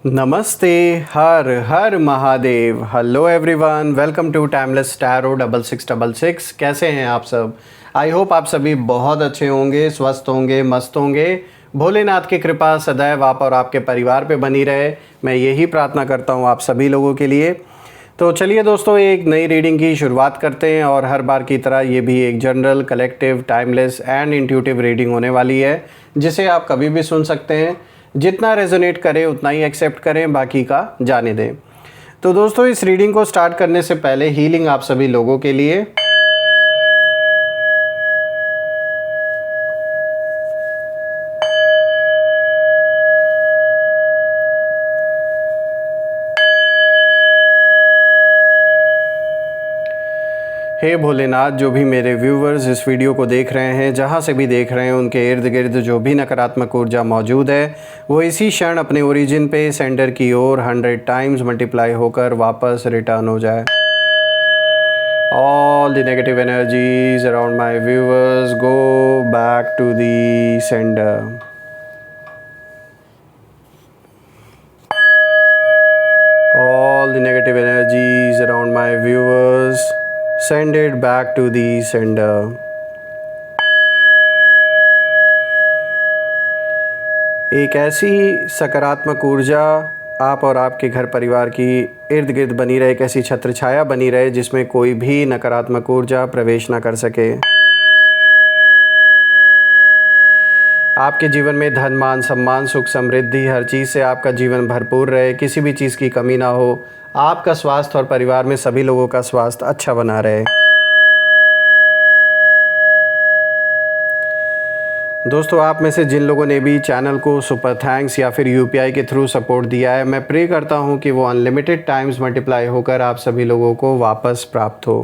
नमस्ते। हर हर Mahadev. Hello everyone, welcome to timeless tarot 6666। कैसे हैं आप सब? आई होप आप सभी बहुत अच्छे होंगे, स्वस्थ होंगे, मस्त होंगे। भोलेनाथ की कृपा सदैव आप और आपके परिवार पे बनी रहे, मैं यही प्रार्थना करता हूँ आप सभी लोगों के लिए। तो चलिए दोस्तों, एक नई रीडिंग की शुरुआत करते हैं और हर बार की तरह ये भी एक general, collective, timeless and intuitive reading होने वाली है, जिसे आप कभी भी सुन सकते हैं। जितना रेजोनेट करे उतना ही एक्सेप्ट करें, बाकी का जाने दें। तो दोस्तों, इस रीडिंग को स्टार्ट करने से पहले हीलिंग आप सभी लोगों के लिए। हे भोलेनाथ, जो भी मेरे व्यूवर्स इस वीडियो को देख रहे हैं, जहाँ से भी देख रहे हैं, उनके इर्द गिर्द जो भी नकारात्मक ऊर्जा मौजूद है वो इसी क्षण अपने ओरिजिन पे सेंडर की ओर 100 टाइम्स मल्टीप्लाई होकर वापस रिटर्न हो जाए। All the negative energies around my viewers go back to the sender. All the negative energies around my viewers, send it back to the sender. एक ऐसी सकारात्मक ऊर्जा आप और आपके घर परिवार की इर्द गिर्द बनी रहे, एक ऐसी छत्र छाया बनी रहे जिसमें कोई भी नकारात्मक ऊर्जा प्रवेश ना कर सके। आपके जीवन में धन, मान, सम्मान, सुख, समृद्धि, हर चीज़ से आपका जीवन भरपूर रहे, किसी भी चीज़ की कमी ना हो। आपका स्वास्थ्य और परिवार में सभी लोगों का स्वास्थ्य अच्छा बना रहे। दोस्तों, आप में से जिन लोगों ने भी चैनल को सुपर थैंक्स या फिर यूपीआई के थ्रू सपोर्ट दिया है, मैं प्रे करता हूं कि वो अनलिमिटेड टाइम्स मल्टीप्लाई होकर आप सभी लोगों को वापस प्राप्त हो।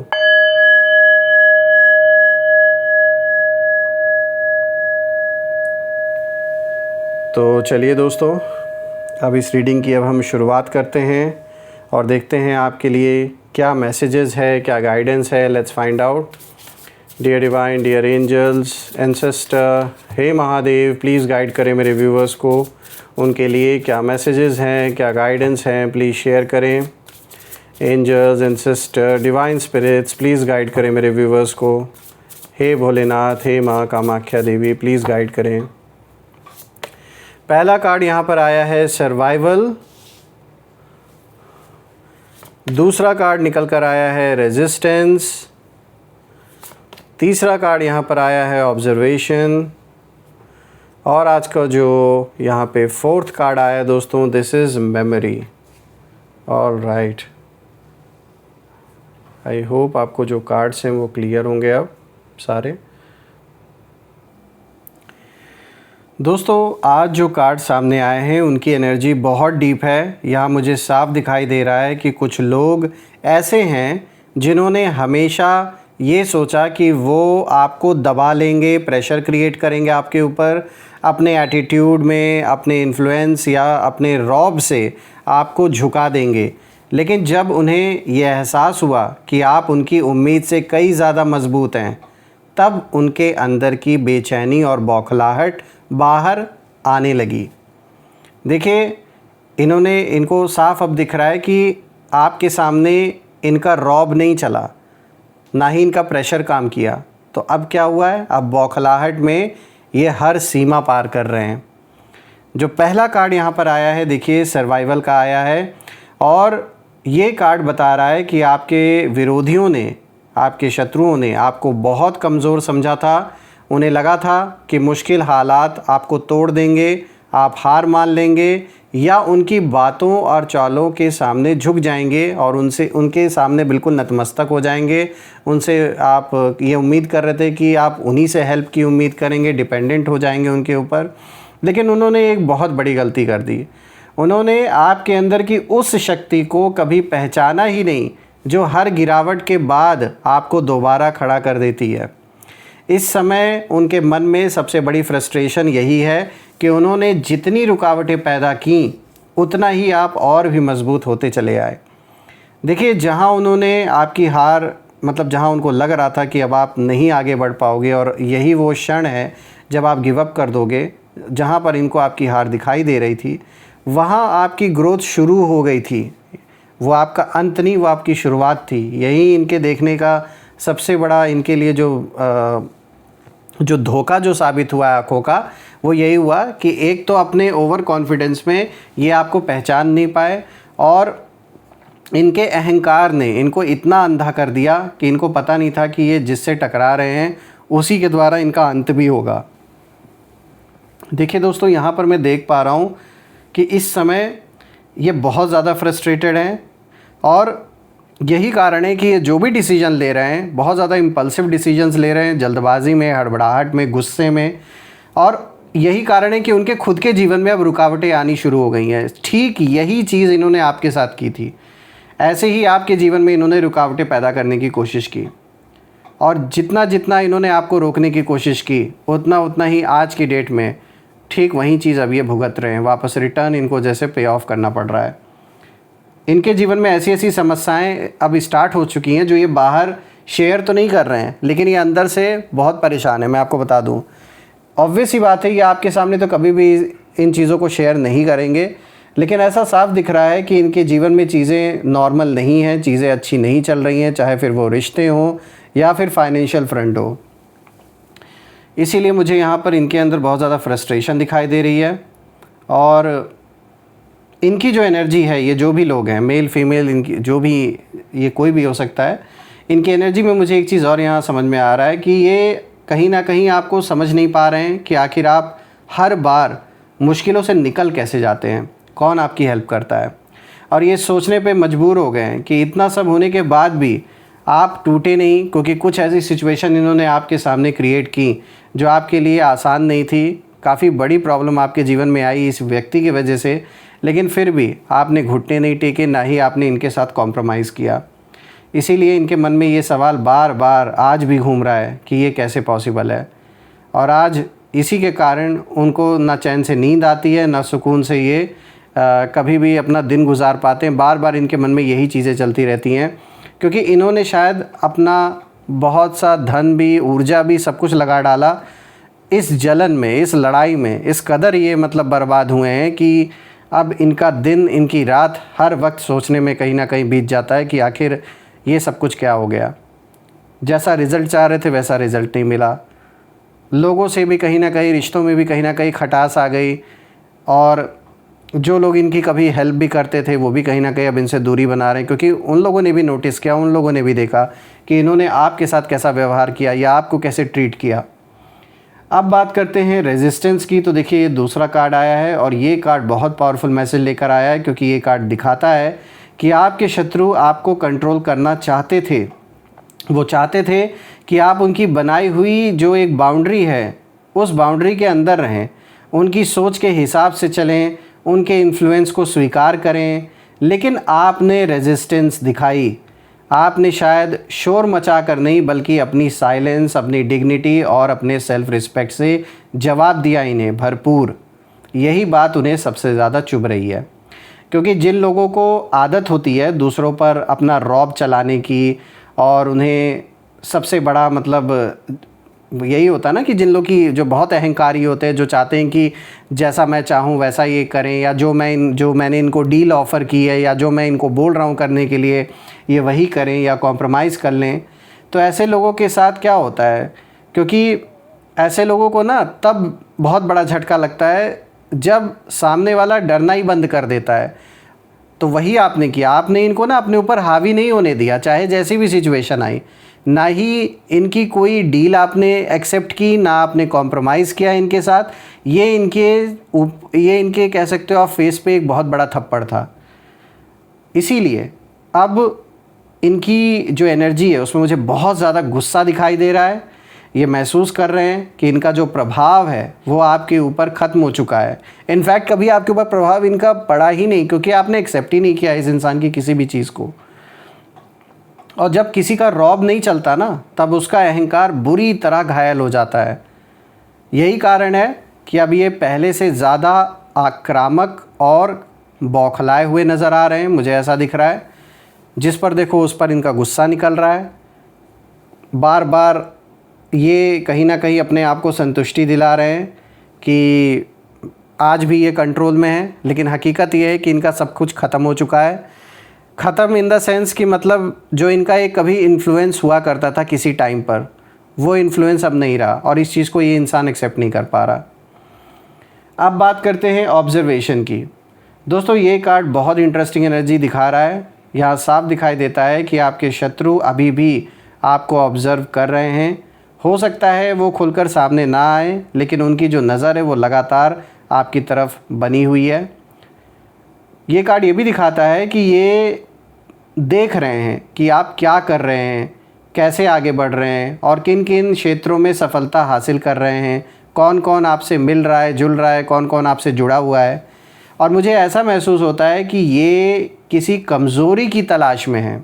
तो चलिए दोस्तों, अब इस रीडिंग की हम शुरुआत करते हैं और देखते हैं आपके लिए क्या मैसेजेस है, क्या गाइडेंस है। Let's find out. Dear divine, dear angels, ancestor, हे महादेव, प्लीज़ गाइड करें मेरे व्यूवर्स को। उनके लिए क्या मैसेजेस हैं, क्या गाइडेंस हैं, प्लीज़ शेयर करें। Angels, ancestor, divine spirits, please guide करें मेरे व्यूवर्स को। हे भोलेनाथ, हे माँ कामाख्या देवी, प्लीज़ गाइड करें। पहला कार्ड यहाँ पर आया है सर्वाइवल। दूसरा कार्ड निकल कर आया है रेजिस्टेंस। तीसरा कार्ड यहाँ पर आया है ऑब्जर्वेशन। और आज का जो यहाँ पे फोर्थ कार्ड आया दोस्तों, this is memory. All right, I hope आपको जो कार्ड्स हैं वो क्लियर होंगे अब सारे। दोस्तों, आज जो कार्ड सामने आए हैं उनकी एनर्जी बहुत डीप है। यहाँ मुझे साफ दिखाई दे रहा है कि कुछ लोग ऐसे हैं जिन्होंने हमेशा ये सोचा कि वो आपको दबा लेंगे, प्रेशर क्रिएट करेंगे आपके ऊपर, अपने एटीट्यूड में, अपने इन्फ्लुएंस या अपने रौब से आपको झुका देंगे। लेकिन जब उन्हें यह एहसास हुआ कि आप उनकी उम्मीद से कई ज़्यादा मजबूत हैं, तब उनके अंदर की बेचैनी और बौखलाहट बाहर आने लगी। देखिए, इनको साफ अब दिख रहा है कि आपके सामने इनका रौब नहीं चला, ना ही इनका प्रेशर काम किया। तो अब क्या हुआ है, अब बौखलाहट में ये हर सीमा पार कर रहे हैं। जो पहला कार्ड यहाँ पर आया है, देखिए सर्वाइवल का आया है, और ये कार्ड बता रहा है कि आपके विरोधियों ने, आपके शत्रुओं ने आपको बहुत कमज़ोर समझा था। उन्हें लगा था कि मुश्किल हालात आपको तोड़ देंगे, आप हार मान लेंगे या उनकी बातों और चालों के सामने झुक जाएंगे और उनके सामने बिल्कुल नतमस्तक हो जाएंगे। उनसे आप ये उम्मीद कर रहे थे कि आप उन्हीं से हेल्प की उम्मीद करेंगे, डिपेंडेंट हो जाएंगे उनके ऊपर। लेकिन उन्होंने एक बहुत बड़ी गलती कर दी। उन्होंने आपके अंदर की उस शक्ति को कभी पहचाना ही नहीं जो हर गिरावट के बाद आपको दोबारा खड़ा कर देती है। इस समय उनके मन में सबसे बड़ी फ्रस्ट्रेशन यही है कि उन्होंने जितनी रुकावटें पैदा की, उतना ही आप और भी मजबूत होते चले आए। देखिए, जहां उन्होंने आपकी हार, मतलब जहां उनको लग रहा था कि अब आप नहीं आगे बढ़ पाओगे और यही वो क्षण है जब आप गिव अप कर दोगे, जहां पर इनको आपकी हार दिखाई दे रही थी, वहाँ आपकी ग्रोथ शुरू हो गई थी। वो आपका अंत नहीं, वो आपकी शुरुआत थी। यही इनके देखने का सबसे बड़ा इनके लिए जो धोखा जो साबित हुआ है आँखों का, वो यही हुआ कि एक तो अपने ओवर कॉन्फिडेंस में ये आपको पहचान नहीं पाए, और इनके अहंकार ने इनको इतना अंधा कर दिया कि इनको पता नहीं था कि ये जिससे टकरा रहे हैं उसी के द्वारा इनका अंत भी होगा। देखिए दोस्तों, यहाँ पर मैं देख पा रहा हूँ कि इस समय ये बहुत ज़्यादा फ्रस्ट्रेटेड हैं, और यही कारण है कि ये जो भी डिसीजन ले रहे हैं बहुत ज़्यादा इम्पल्सिव डिसीजंस ले रहे हैं, जल्दबाजी में, हड़बड़ाहट में, गुस्से में। और यही कारण है कि उनके खुद के जीवन में अब रुकावटें आनी शुरू हो गई हैं। ठीक यही चीज़ इन्होंने आपके साथ की थी। ऐसे ही आपके जीवन में इन्होंने रुकावटें पैदा करने की कोशिश की, और जितना जितना इन्होंने आपको रोकने की कोशिश की उतना उतना ही आज की डेट में ठीक वही चीज़ अब ये भुगत रहे हैं। वापस रिटर्न इनको जैसे पे ऑफ करना पड़ रहा है। इनके जीवन में ऐसी ऐसी समस्याएं अब स्टार्ट हो चुकी हैं जो ये बाहर शेयर तो नहीं कर रहे हैं, लेकिन ये अंदर से बहुत परेशान है। मैं आपको बता दूं, ऑब्वियस ही बात है, ये आपके सामने तो कभी भी इन चीज़ों को शेयर नहीं करेंगे, लेकिन ऐसा साफ दिख रहा है कि इनके जीवन में चीज़ें नॉर्मल नहीं हैं, चीज़ें अच्छी नहीं चल रही हैं, चाहे फिर वो रिश्ते हों या फिर फाइनेंशियल फ्रंट हो। इसीलिए मुझे यहाँ पर इनके अंदर बहुत ज़्यादा फ्रस्ट्रेशन दिखाई दे रही है। और इनकी जो एनर्जी है, ये जो भी लोग हैं, मेल फीमेल, इनकी जो भी, ये कोई भी हो सकता है, इनकी एनर्जी में मुझे एक चीज़ और यहाँ समझ में आ रहा है कि ये कहीं ना कहीं आपको समझ नहीं पा रहे हैं कि आखिर आप हर बार मुश्किलों से निकल कैसे जाते हैं, कौन आपकी हेल्प करता है। और ये सोचने पे मजबूर हो गए हैं कि इतना सब होने के बाद भी आप टूटे नहीं, क्योंकि कुछ ऐसी सिचुएशन इन्होंने आपके सामने क्रिएट की जो आपके लिए आसान नहीं थी। काफ़ी बड़ी प्रॉब्लम आपके जीवन में आई इस व्यक्ति की वजह से, लेकिन फिर भी आपने घुटने नहीं टेके, ना ही आपने इनके साथ कॉम्प्रोमाइज़ किया। इसीलिए इनके मन में ये सवाल बार बार आज भी घूम रहा है कि ये कैसे पॉसिबल है। और आज इसी के कारण उनको ना चैन से नींद आती है, ना सुकून से ये कभी भी अपना दिन गुजार पाते हैं। बार बार इनके मन में यही चीज़ें चलती रहती हैं, क्योंकि इन्होंने शायद अपना बहुत सा धन भी, ऊर्जा भी, सब कुछ लगा डाला इस जलन में, इस लड़ाई में। इस कदर ये मतलब बर्बाद हुए हैं कि अब इनका दिन, इनकी रात हर वक्त सोचने में कहीं ना कहीं बीत जाता है कि आखिर ये सब कुछ क्या हो गया। जैसा रिज़ल्ट चाह रहे थे वैसा रिज़ल्ट नहीं मिला। लोगों से भी कहीं ना कहीं, रिश्तों में भी कहीं ना कहीं खटास आ गई, और जो लोग इनकी कभी हेल्प भी करते थे वो भी कहीं ना कहीं अब इनसे दूरी बना रहे हैं, क्योंकि उन लोगों ने भी नोटिस किया, उन लोगों ने भी देखा कि इन्होंने आपके साथ कैसा व्यवहार किया या आपको कैसे ट्रीट किया। अब बात करते हैं रेजिस्टेंस की। तो देखिए, ये दूसरा कार्ड आया है, और ये कार्ड बहुत पावरफुल मैसेज लेकर आया है, क्योंकि ये कार्ड दिखाता है कि आपके शत्रु आपको कंट्रोल करना चाहते थे। वो चाहते थे कि आप उनकी बनाई हुई जो एक बाउंड्री है उस बाउंड्री के अंदर रहें, उनकी सोच के हिसाब से चलें, उनके इन्फ्लुएंस को स्वीकार करें। लेकिन आपने रेजिस्टेंस दिखाई। आपने शायद शोर मचा कर नहीं, बल्कि अपनी साइलेंस, अपनी डिग्निटी और अपने सेल्फ रिस्पेक्ट से जवाब दिया इन्हें भरपूर। यही बात उन्हें सबसे ज़्यादा चुभ रही है, क्योंकि जिन लोगों को आदत होती है दूसरों पर अपना रौब चलाने की, और उन्हें सबसे बड़ा मतलब यही होता है ना कि जिन लोग की जो बहुत अहंकारी होते हैं, जो चाहते हैं कि जैसा मैं चाहूँ वैसा ये करें, या जो मैंने इनको डील ऑफ़र की है, या जो मैं इनको बोल रहा हूँ करने के लिए ये वही करें या कॉम्प्रोमाइज़ कर लें। तो ऐसे लोगों के साथ क्या होता है, क्योंकि ऐसे लोगों को ना तब बहुत बड़ा झटका लगता है जब सामने वाला डरना ही बंद कर देता है। तो वही आपने किया, आपने इनको ना अपने ऊपर हावी नहीं होने दिया, चाहे जैसी भी सिचुएशन आई। ना ही इनकी कोई डील आपने एक्सेप्ट की, ना आपने कॉम्प्रोमाइज़ किया इनके साथ। ये इनके कह सकते हो आप फेस पे एक बहुत बड़ा थप्पड़ था। इसीलिए अब इनकी जो एनर्जी है उसमें मुझे बहुत ज़्यादा गुस्सा दिखाई दे रहा है। ये महसूस कर रहे हैं कि इनका जो प्रभाव है वो आपके ऊपर ख़त्म हो चुका है। इनफैक्ट कभी आपके ऊपर प्रभाव इनका पड़ा ही नहीं, क्योंकि आपने एक्सेप्ट ही नहीं किया इस इंसान की किसी भी चीज़ को। और जब किसी का रौब नहीं चलता ना, तब उसका अहंकार बुरी तरह घायल हो जाता है। यही कारण है कि अब ये पहले से ज़्यादा आक्रामक और बौखलाए हुए नज़र आ रहे हैं। मुझे ऐसा दिख रहा है, जिस पर देखो उस पर इनका गुस्सा निकल रहा है। बार बार ये कहीं ना कहीं अपने आप को संतुष्टि दिला रहे हैं कि आज भी ये कंट्रोल में है, लेकिन हकीकत ये है कि इनका सब कुछ ख़त्म हो चुका है। ख़त्म इन द सेंस कि मतलब जो इनका एक कभी इन्फ्लुएंस हुआ करता था किसी टाइम पर, वो इन्फ्लुएंस अब नहीं रहा और इस चीज़ को ये इंसान एक्सेप्ट नहीं कर पा रहा। अब बात करते हैं ऑब्जर्वेशन की। दोस्तों, ये कार्ड बहुत इंटरेस्टिंग एनर्जी दिखा रहा है। यहाँ साफ दिखाई देता है कि आपके शत्रु अभी भी आपको ऑब्ज़र्व कर रहे हैं। हो सकता है वो खुलकर सामने ना आए, लेकिन उनकी जो नज़र है वो लगातार आपकी तरफ बनी हुई है। ये कार्ड ये भी दिखाता है कि ये देख रहे हैं कि आप क्या कर रहे हैं, कैसे आगे बढ़ रहे हैं और किन किन क्षेत्रों में सफलता हासिल कर रहे हैं, कौन कौन आपसे मिल रहा है, जुड़ रहा है, कौन कौन आपसे जुड़ा हुआ है। और मुझे ऐसा महसूस होता है कि ये किसी कमज़ोरी की तलाश में है,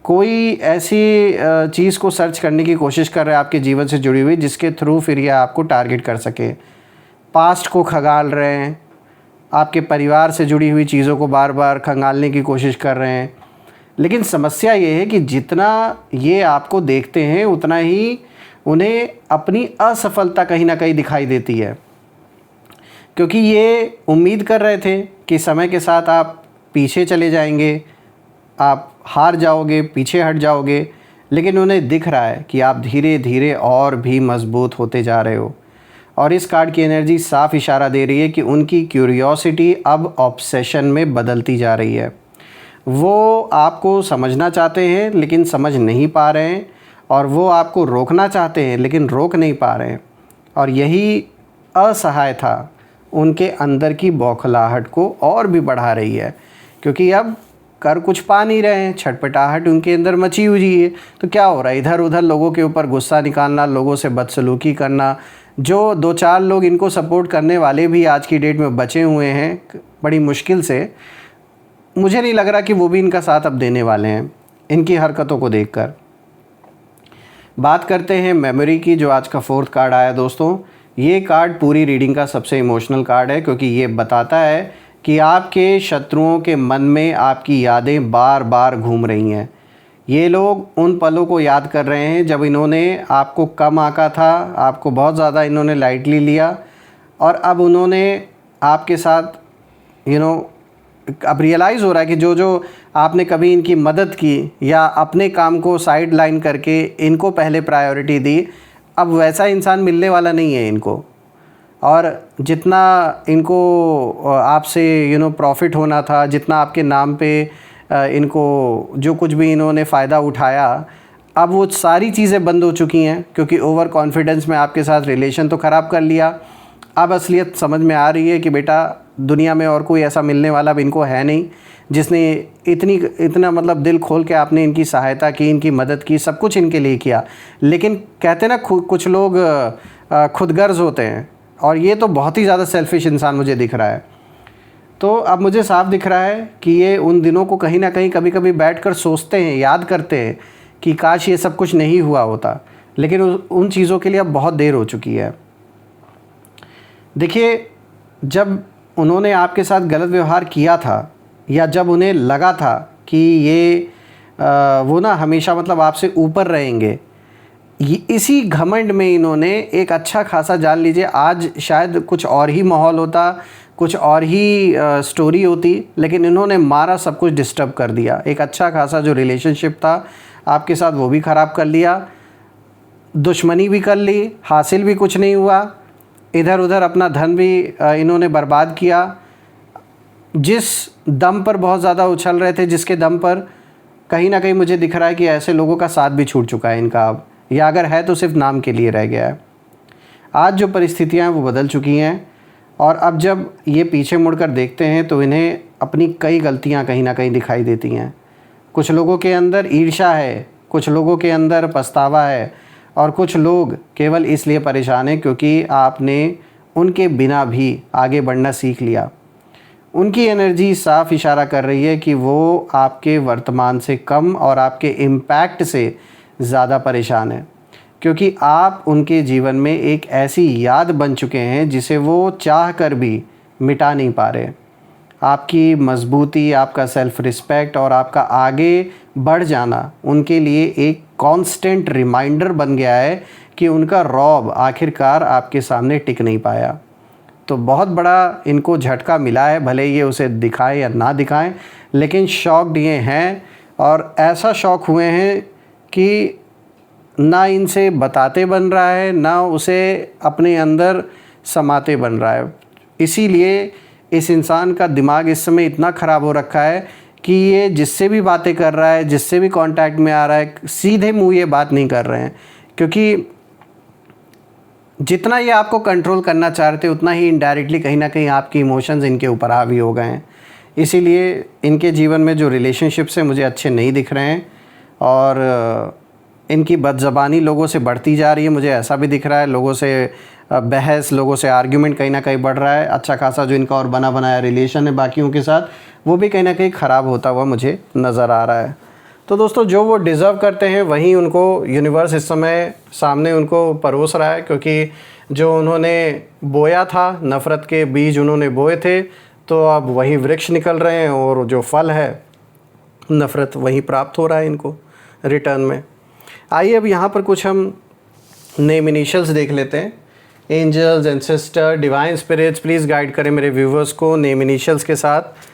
कोई ऐसी चीज़ को सर्च करने की कोशिश कर रहे हैं आपके जीवन से जुड़ी हुई, जिसके थ्रू फिर ये आपको टारगेट कर सके। पास्ट को खंगाल रहे हैं, आपके परिवार से जुड़ी हुई चीज़ों को बार बार खंगालने की कोशिश कर रहे हैं। लेकिन समस्या ये है कि जितना ये आपको देखते हैं उतना ही उन्हें अपनी असफलता कहीं ना कहीं दिखाई देती है, क्योंकि ये उम्मीद कर रहे थे कि समय के साथ आप पीछे चले जाएंगे, आप हार जाओगे, पीछे हट जाओगे, लेकिन उन्हें दिख रहा है कि आप धीरे धीरे और भी मजबूत होते जा रहे हो। और इस कार्ड की एनर्जी साफ इशारा दे रही है कि उनकी क्यूरियोसिटी अब ऑब्सेशन में बदलती जा रही है। वो आपको समझना चाहते हैं लेकिन समझ नहीं पा रहे हैं, और वो आपको रोकना चाहते हैं लेकिन रोक नहीं पा रहे हैं। और यही असहायता उनके अंदर की बौखलाहट को और भी बढ़ा रही है, क्योंकि अब कर कुछ पा नहीं रहे हैं, छटपटाहट उनके अंदर मची हुई है। तो क्या हो रहा है, इधर उधर लोगों के ऊपर गुस्सा निकालना, लोगों से बदसलूकी करना। जो 2-4 लोग इनको सपोर्ट करने वाले भी आज की डेट में बचे हुए हैं बड़ी मुश्किल से, मुझे नहीं लग रहा कि वो भी इनका साथ अब देने वाले हैं इनकी हरकतों को देखकर। बात करते हैं मेमोरी की, जो आज का 4th कार्ड आया। दोस्तों, ये कार्ड पूरी रीडिंग का सबसे इमोशनल कार्ड है, क्योंकि ये बताता है कि आपके शत्रुओं के मन में आपकी यादें बार बार घूम रही हैं। ये लोग उन पलों को याद कर रहे हैं जब इन्होंने आपको कम आंका था, आपको बहुत ज़्यादा इन्होंने लाइटली लिया, और अब उन्होंने आपके साथ अब रियलाइज़ हो रहा है कि जो जो आपने कभी इनकी मदद की या अपने काम को साइड लाइन करके इनको पहले प्रायोरिटी दी, अब वैसा इंसान मिलने वाला नहीं है इनको। और जितना इनको आपसे प्रॉफिट होना था, जितना आपके नाम पे इनको जो कुछ भी इन्होंने फ़ायदा उठाया, अब वो सारी चीज़ें बंद हो चुकी हैं, क्योंकि ओवर कॉन्फिडेंस में आपके साथ रिलेशन तो ख़राब कर लिया। अब असलियत समझ में आ रही है कि बेटा, दुनिया में और कोई ऐसा मिलने वाला अब इनको है नहीं जिसने इतना मतलब दिल खोल के आपने इनकी सहायता की, इनकी मदद की, सब कुछ इनके लिए किया। लेकिन कहते ना कुछ लोग खुदगर्ज होते हैं, और ये तो बहुत ही ज़्यादा सेल्फिश इंसान मुझे दिख रहा है। तो अब मुझे साफ दिख रहा है कि ये उन दिनों को कहीं ना कहीं कभी कभी बैठकर सोचते हैं, याद करते हैं कि काश ये सब कुछ नहीं हुआ होता, लेकिन उन चीज़ों के लिए अब बहुत देर हो चुकी है। देखिए, जब उन्होंने आपके साथ गलत व्यवहार किया था, या जब उन्हें लगा था कि ये वो ना हमेशा मतलब आपसे ऊपर रहेंगे, इसी घमंड में इन्होंने एक अच्छा खासा, जान लीजिए आज शायद कुछ और ही माहौल होता, कुछ और ही स्टोरी होती, लेकिन इन्होंने मारा सब कुछ डिस्टर्ब कर दिया। एक अच्छा खासा जो रिलेशनशिप था आपके साथ वो भी ख़राब कर लिया, दुश्मनी भी कर ली, हासिल भी कुछ नहीं हुआ, इधर उधर अपना धन भी इन्होंने बर्बाद किया। जिस दम पर बहुत ज़्यादा उछल रहे थे, जिसके दम पर कहीं ना कहीं मुझे दिख रहा है कि ऐसे लोगों का साथ भी छूट चुका है इनका अब, या अगर है तो सिर्फ नाम के लिए रह गया है। आज जो परिस्थितियां हैं वो बदल चुकी हैं, और अब जब ये पीछे मुड़कर देखते हैं तो इन्हें अपनी कई गलतियां कहीं ना कहीं दिखाई देती हैं। कुछ लोगों के अंदर ईर्ष्या है, कुछ लोगों के अंदर पछतावा है, और कुछ लोग केवल इसलिए परेशान हैं क्योंकि आपने उनके बिना भी आगे बढ़ना सीख लिया। उनकी एनर्जी साफ इशारा कर रही है कि वो आपके वर्तमान से कम और आपके इम्पैक्ट से ज़्यादा परेशान है, क्योंकि आप उनके जीवन में एक ऐसी याद बन चुके हैं जिसे वो चाह कर भी मिटा नहीं पा रहे। आपकी मजबूती, आपका सेल्फ रिस्पेक्ट और आपका आगे बढ़ जाना उनके लिए एक कांस्टेंट रिमाइंडर बन गया है कि उनका रौब आखिरकार आपके सामने टिक नहीं पाया। तो बहुत बड़ा इनको झटका मिला है, भले ये उसे दिखाएं या ना दिखाएं, लेकिन शॉक्ड ये हैं और ऐसा शॉक हुए हैं कि ना इनसे बताते बन रहा है, ना उसे अपने अंदर समाते बन रहा है। इसीलिए इस इंसान का दिमाग इस समय इतना ख़राब हो रखा है कि ये जिससे भी बातें कर रहा है, जिससे भी कांटेक्ट में आ रहा है, सीधे मुंह ये बात नहीं कर रहे हैं, क्योंकि जितना ये आपको कंट्रोल करना चाह रहे थे उतना ही इनडायरेक्टली कहीं ना कहीं आपके इमोशंस इनके ऊपर हावी हो गए हैं। इसीलिए इनके जीवन में जो रिलेशनशिप्स हैं मुझे अच्छे नहीं दिख रहे हैं और इनकी बदज़बानी लोगों से बढ़ती जा रही है, मुझे ऐसा भी दिख रहा है। लोगों से बहस, लोगों से आर्ग्यूमेंट कहीं ना कहीं बढ़ रहा है। अच्छा खासा जो इनका और बना बनाया रिलेशन है बाकियों के साथ, वो भी कहीं ना कहीं ख़राब होता हुआ मुझे नज़र आ रहा है। तो दोस्तों, जो वो डिज़र्व करते हैं वहीं उनको यूनिवर्स इस समय सामने उनको परोस रहा है, क्योंकि जो उन्होंने बोया था, नफ़रत के बीज उन्होंने बोए थे, तो अब वही वृक्ष निकल रहे हैं और जो फल है नफ़रत वही प्राप्त हो रहा है इनको रिटर्न में। आइए अब यहाँ पर कुछ हम नेम इनिशियल्स देख लेते हैं। Angels, ancestor, divine spirits, please guide करें मेरे व्यूवर्स को नेम इनिशियल्स के साथ।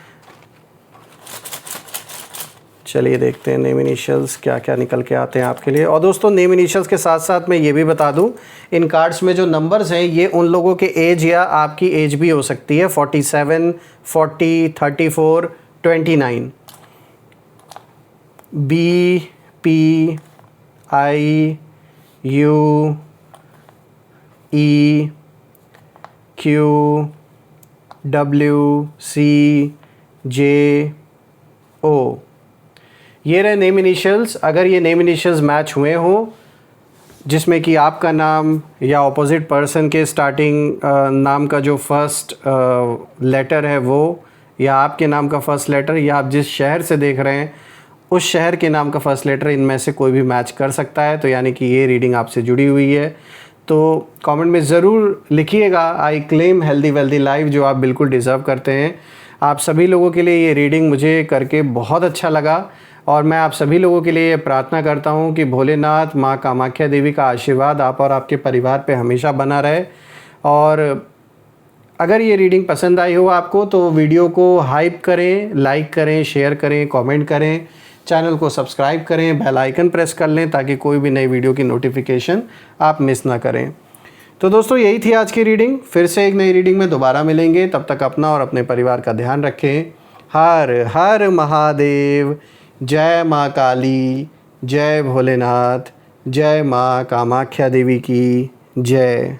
चलिए देखते हैं नेम इनिशियल्स क्या क्या निकल के आते हैं आपके लिए। और दोस्तों, नेम इनिशियल्स के साथ साथ मैं ये भी बता दूं, इन कार्ड्स में जो नंबर्स हैं ये उन लोगों के एज या आपकी एज भी हो सकती है। 47, 40, 34, 29। B, P, I, U, E, Q, W, C, J, O। ये रहे नेम इनिशियल्स। अगर ये नेम इनिशियल्स मैच हुए हों, जिसमें कि आपका नाम या ऑपोजिट पर्सन के स्टार्टिंग नाम का जो फर्स्ट लेटर है वो, या आपके नाम का फर्स्ट लेटर, या आप जिस शहर से देख रहे हैं उस शहर के नाम का फर्स्ट लेटर, इनमें से कोई भी मैच कर सकता है, तो यानी कि ये रीडिंग आपसे जुड़ी हुई है। तो कमेंट में ज़रूर लिखिएगा, I claim healthy wealthy life, जो आप बिल्कुल डिज़र्व करते हैं। आप सभी लोगों के लिए ये रीडिंग मुझे करके बहुत अच्छा लगा और मैं आप सभी लोगों के लिए प्रार्थना करता हूँ कि भोलेनाथ, माँ कामाख्या देवी का आशीर्वाद आप और आपके परिवार पे हमेशा बना रहे। और अगर ये रीडिंग पसंद आई हो आपको तो वीडियो को हाइप करें, लाइक करें, शेयर करें, कमेंट करें, चैनल को सब्सक्राइब करें, बेल आइकन प्रेस कर लें ताकि कोई भी नई वीडियो की नोटिफिकेशन आप मिस ना करें। तो दोस्तों, यही थी आज की रीडिंग। फिर से एक नई रीडिंग में दोबारा मिलेंगे। तब तक अपना और अपने परिवार का ध्यान रखें। हर हर महादेव। जय माँ काली, जय भोलेनाथ, जय माँ कामाख्या देवी की जय।